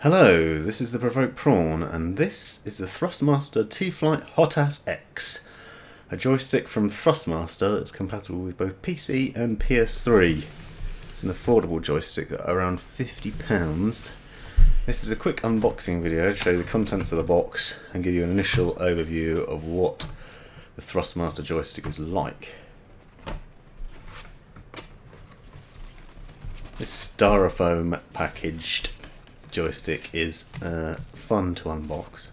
Hello, this is the Provoked Prawn, and this is the Thrustmaster T-Flight Hotas X, a joystick from Thrustmaster that's compatible with both PC and PS3. It's an affordable joystick at around £50. This is a quick unboxing video to show you the contents of the box and give you an initial overview of what the Thrustmaster joystick is like. This styrofoam packaged joystick is fun to unbox,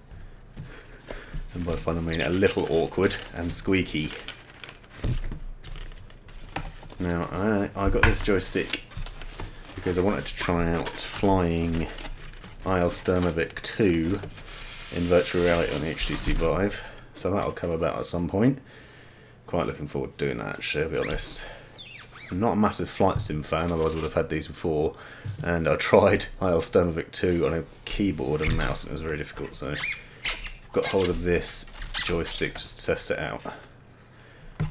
and by fun I mean a little awkward and squeaky. Now I got this joystick because I wanted to try out flying Thermavik 2 in virtual reality on the HTC Vive, so that'll come about at some point. Quite looking forward to doing that, actually, I'll be honest. I'm not a massive flight sim fan, otherwise I would have had these before, and I tried Thermavik 2 on a keyboard and mouse and it was very difficult, so I got hold of this joystick just to test it out.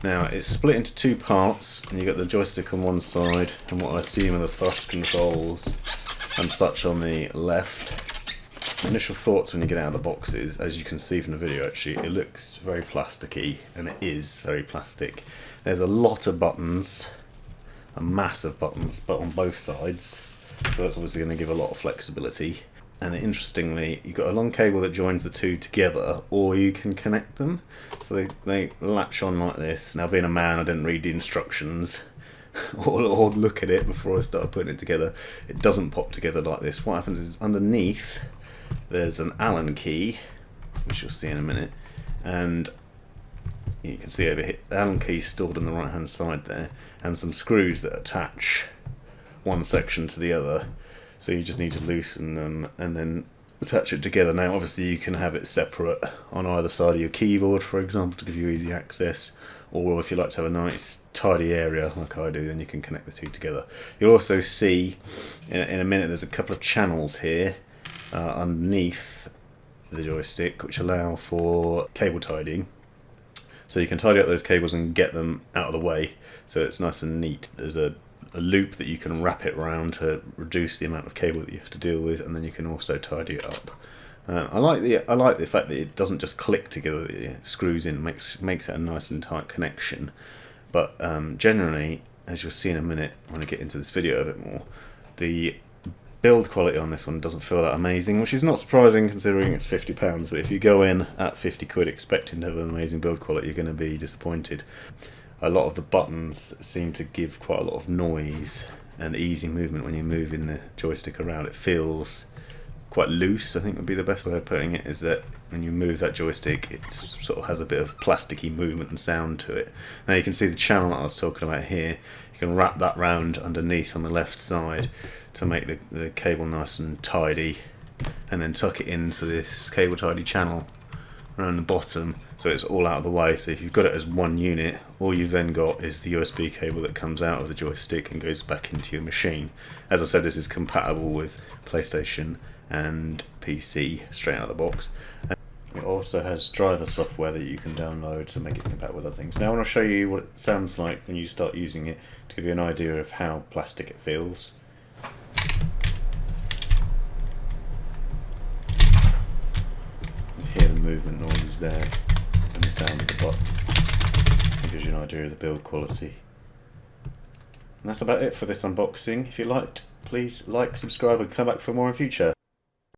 Now it's split into two parts, and you got the joystick on one side and what I assume are the thrust controls and such on the left. Initial thoughts when you get out of the box is, as you can see from the video actually, it looks very plasticky, and it is very plastic. There's a lot of buttons, a mass of buttons, but on both sides, so that's obviously going to give a lot of flexibility. And interestingly, you've got a long cable that joins the two together, or you can connect them, so they latch on like this. Now, being a man, I didn't read the instructions or look at it before I started putting it together. It doesn't pop together like this. What happens is underneath there's an Allen key, which you'll see in a minute, and you can see over here the Allen key stored on the right hand side there, and some screws that attach one section to the other, so you just need to loosen them and then attach it together. Now obviously you can have it separate on either side of your keyboard, for example, to give you easy access, or if you like to have a nice tidy area like I do, then you can connect the two together. You'll also see in a minute there's a couple of channels here underneath the joystick which allow for cable tidying. So you can tidy up those cables and get them out of the way, so it's nice and neat. There's a loop that you can wrap it around to reduce the amount of cable that you have to deal with, and then you can also tidy it up. I like the fact that it doesn't just click together; it screws in, makes it a nice and tight connection. But generally, as you'll see in a minute when I get into this video a bit more, the build quality on this one doesn't feel that amazing, which is not surprising considering it's £50, but if you go in at 50 quid expecting to have an amazing build quality, you're going to be disappointed. A lot of the buttons seem to give quite a lot of noise and easy movement when you're moving the joystick around. It feels quite loose, I think would be the best way of putting it, is that when you move that joystick it sort of has a bit of plasticky movement and sound to it. Now you can see the channel that I was talking about here. You can wrap that round underneath on the left side to make the cable nice and tidy, and then tuck it into this cable tidy channel around the bottom so it's all out of the way. So if you've got it as one unit, all you've then got is the USB cable that comes out of the joystick and goes back into your machine. As I said, this is compatible with PlayStation and PC straight out of the box. It also has driver software that you can download to make it compatible with other things. Now I want to show you what it sounds like when you start using it, to give you an idea of how plastic it feels. You hear the movement noises there and the sound of the buttons. It gives you an idea of the build quality. And that's about it for this unboxing. If you liked, please like, subscribe and come back for more in future.